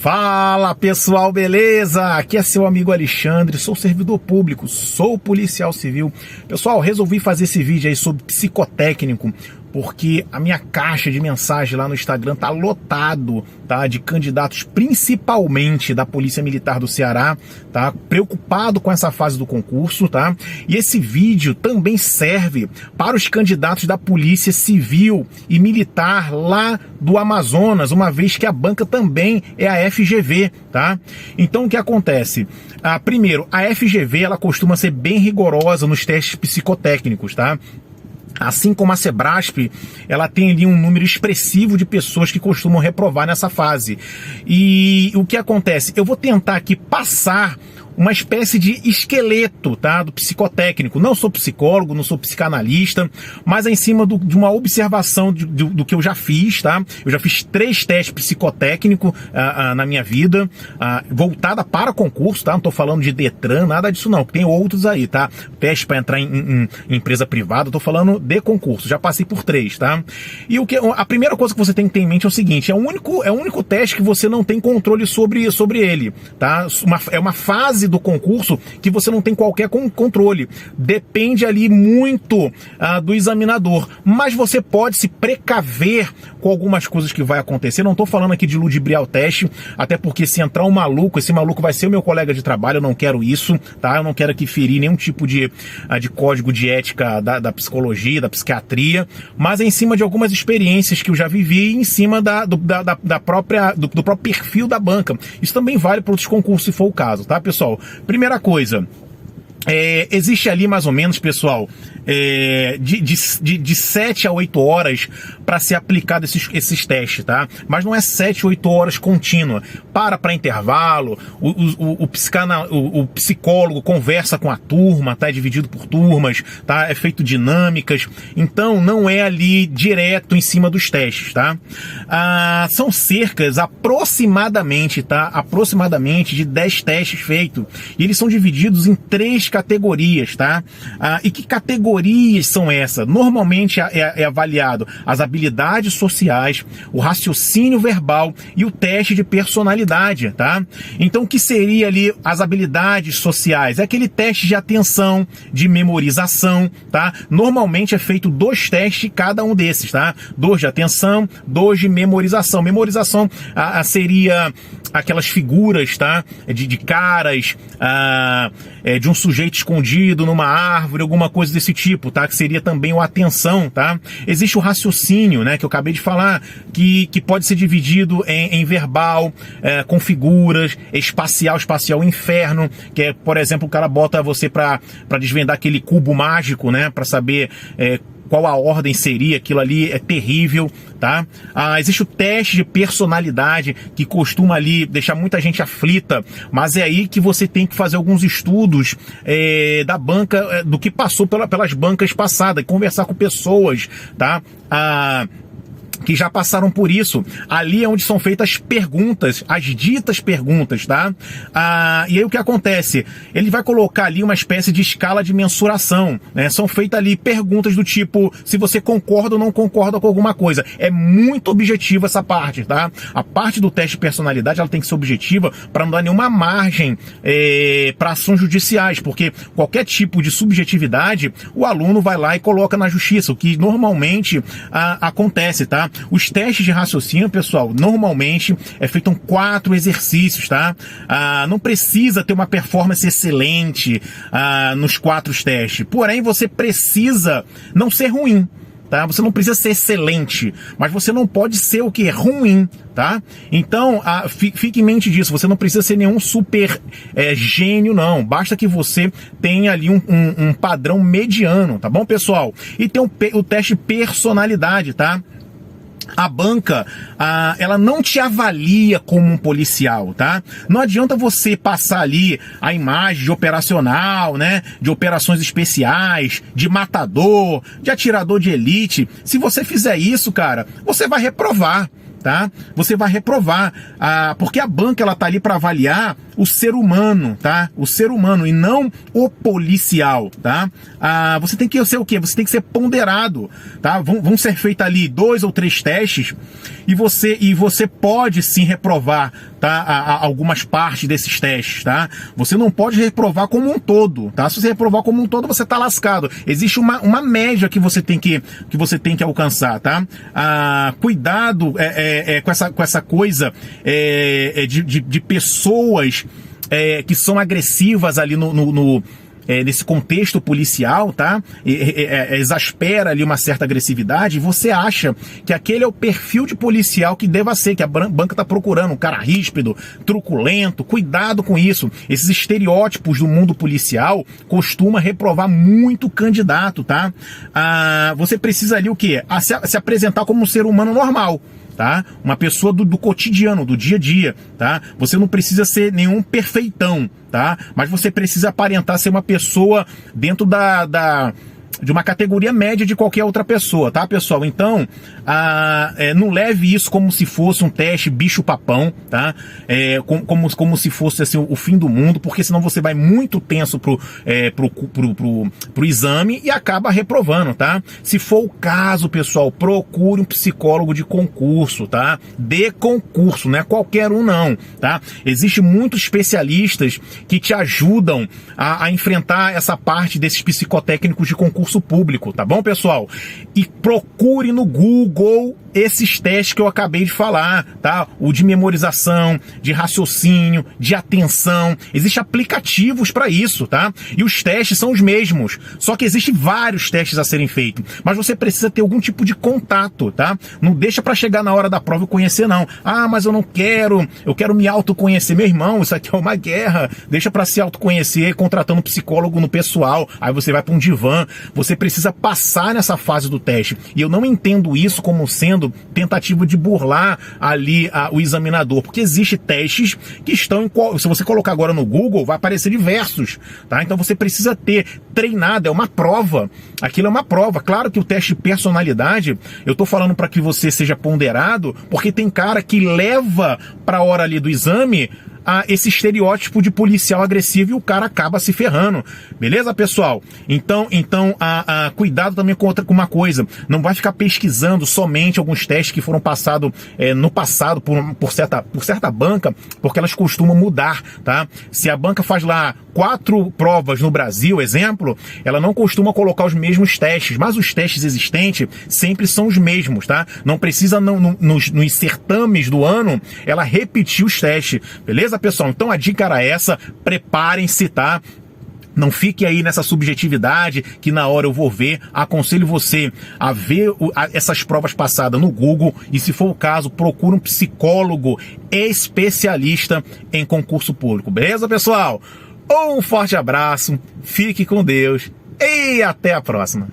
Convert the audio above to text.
Fala pessoal, beleza? Aqui é seu amigo Alexandre, sou servidor público, sou policial civil. Pessoal, resolvi fazer esse vídeo aí sobre psicotécnico, porque a minha caixa de mensagem lá no Instagram tá lotado, tá, de candidatos, principalmente da Polícia Militar do Ceará, tá, preocupado com essa fase do concurso, tá, e esse vídeo também serve para os candidatos da Polícia Civil e Militar lá do Amazonas, uma vez que a banca também é a FGV, tá. Então o que acontece? Primeiro, a FGV, ela costuma ser bem rigorosa nos testes psicotécnicos, tá. Assim como a Sebrasp, ela tem ali um número expressivo de pessoas que costumam reprovar nessa fase. E o que acontece? Eu vou tentar aqui passar uma espécie de esqueleto, tá, do psicotécnico. Não sou psicólogo, não sou psicanalista, mas é em cima de uma observação do que eu já fiz, tá? Eu já fiz 3 testes psicotécnicos na minha vida, voltada para concurso, tá? Não tô falando de Detran, nada disso não, tem outros aí, tá? Teste para entrar em empresa privada, tô falando de concurso, já passei por 3, tá? E a primeira coisa que você tem que ter em mente é o seguinte, é o único teste que você não tem controle sobre ele, tá? É uma fase do concurso que você não tem qualquer controle, depende ali muito do examinador, mas você pode se precaver com algumas coisas que vai acontecer. Não estou falando aqui de ludibriar o teste, até porque se entrar um maluco, esse maluco vai ser o meu colega de trabalho, eu não quero isso, tá? Eu não quero aqui ferir nenhum tipo de código de ética da psicologia, da psiquiatria, mas é em cima de algumas experiências que eu já vivi, em cima do próprio perfil da banca. Isso também vale para outros concursos, se for o caso, tá, pessoal? Primeira coisa, existe ali mais ou menos, pessoal, de 7 a 8 horas para ser aplicado esses testes, tá? Mas não é 7, 8 horas contínua. Para intervalo, o psicólogo conversa com a turma, tá? É dividido por turmas, tá? É feito dinâmicas, então não é ali direto em cima dos testes, tá? São aproximadamente de 10 testes feitos, e eles são divididos em 3 categorias, tá? E que categorias são essas? Normalmente é avaliado as habilidades sociais, o raciocínio verbal e o teste de personalidade, tá? Então, o que seria ali as habilidades sociais? É aquele teste de atenção, de memorização, tá? Normalmente é feito 2 testes cada um desses, tá? 2 de atenção, 2 de memorização. Memorização seria aquelas figuras, tá? De caras, de um sujeito escondido numa árvore, alguma coisa desse tipo, tá? Que seria também o atenção, tá? Existe o raciocínio, né? Que eu acabei de falar, que pode ser dividido em verbal, com figuras, espacial inferno, que é, por exemplo, o cara bota você para desvendar aquele cubo mágico, né? Para saber qual a ordem seria, aquilo ali é terrível, tá? Existe o teste de personalidade, que costuma ali deixar muita gente aflita, mas é aí que você tem que fazer alguns estudos da banca, do que passou pelas bancas passadas, conversar com pessoas, tá? Que já passaram por isso. Ali é onde são feitas perguntas, as ditas perguntas, tá? E aí o que acontece? Ele vai colocar ali uma espécie de escala de mensuração, né? São feitas ali perguntas do tipo, se você concorda ou não concorda com alguma coisa. É muito objetiva essa parte, tá? A parte do teste de personalidade, ela tem que ser objetiva para não dar nenhuma margem para ações judiciais, porque qualquer tipo de subjetividade, o aluno vai lá e coloca na justiça, o que normalmente acontece, tá? Os testes de raciocínio, pessoal, normalmente é feito em 4 exercícios, tá? Não precisa ter uma performance excelente nos 4 testes, porém você precisa não ser ruim, tá? Você não precisa ser excelente, mas você não pode ser o que? Ruim, tá? Então, fique em mente disso, você não precisa ser nenhum super gênio, não. Basta que você tenha ali um padrão mediano, tá bom, pessoal? E tem o teste de personalidade, tá? A banca, ela não te avalia como um policial, tá? Não adianta você passar ali a imagem de operacional, né? De operações especiais, de matador, de atirador de elite. Se você fizer isso, cara, você vai reprovar, tá? Você vai reprovar, porque a banca ela tá ali para avaliar o ser humano, tá? O ser humano e não o policial, tá? Você tem que ser o quê? Você tem que ser ponderado, tá? Vão ser feitos ali 2 ou 3 testes e você pode sim reprovar, tá? Algumas partes desses testes, tá? Você não pode reprovar como um todo, tá? Se você reprovar como um todo, você tá lascado. Existe uma média que você tem que alcançar, tá? Cuidado com essa coisa de pessoas que são agressivas ali nesse contexto policial, tá? Exaspera ali uma certa agressividade, e você acha que aquele é o perfil de policial que deva ser, que a banca tá procurando, um cara ríspido, truculento. Cuidado com isso. Esses estereótipos do mundo policial costuma reprovar muito candidato, tá? Você precisa ali o quê? Se apresentar como um ser humano normal, tá? Uma pessoa do cotidiano, do dia a dia, tá? Você não precisa ser nenhum perfeitão, tá? Mas você precisa aparentar ser uma pessoa dentro de uma categoria média de qualquer outra pessoa, tá, pessoal? Então, não leve isso como se fosse um teste bicho-papão, tá? Como se fosse assim, o fim do mundo, porque senão você vai muito tenso pro exame e acaba reprovando, tá? Se for o caso, pessoal, procure um psicólogo de concurso, tá? De concurso, não é qualquer um não, tá? Existem muitos especialistas que te ajudam a enfrentar essa parte desses psicotécnicos de concurso público, tá bom, pessoal? E procure no Google esses testes que eu acabei de falar, tá? O de memorização, de raciocínio, de atenção. Existem aplicativos para isso, tá? E os testes são os mesmos, só que existem vários testes a serem feitos, mas você precisa ter algum tipo de contato, tá? Não deixa para chegar na hora da prova e conhecer, não. Mas eu não quero, eu quero me autoconhecer. Meu irmão, isso aqui é uma guerra. Deixa para se autoconhecer contratando um psicólogo no pessoal, aí você vai para um divã. Você precisa passar nessa fase do teste, e eu não entendo isso como sendo tentativa de burlar ali o examinador, porque existem testes que estão se você colocar agora no Google, vai aparecer diversos, tá? Então você precisa ter treinado, é uma prova, aquilo é uma prova. Claro que o teste de personalidade, eu tô falando para que você seja ponderado, porque tem cara que leva para a hora ali do exame esse estereótipo de policial agressivo e o cara acaba se ferrando. Beleza, pessoal? Então cuidado também com uma coisa. Não vai ficar pesquisando somente alguns testes que foram passados no passado por certa banca, porque elas costumam mudar, tá? Se a banca faz lá 4 provas no Brasil, exemplo, ela não costuma colocar os mesmos testes, mas os testes existentes sempre são os mesmos, tá? Não precisa nos certames do ano ela repetir os testes, beleza, pessoal? Então a dica era essa, preparem-se, tá? Não fique aí nessa subjetividade que na hora eu vou ver. Aconselho você a ver essas provas passadas no Google e, se for o caso, procure um psicólogo especialista em concurso público. Beleza, pessoal? Um forte abraço, fique com Deus e até a próxima.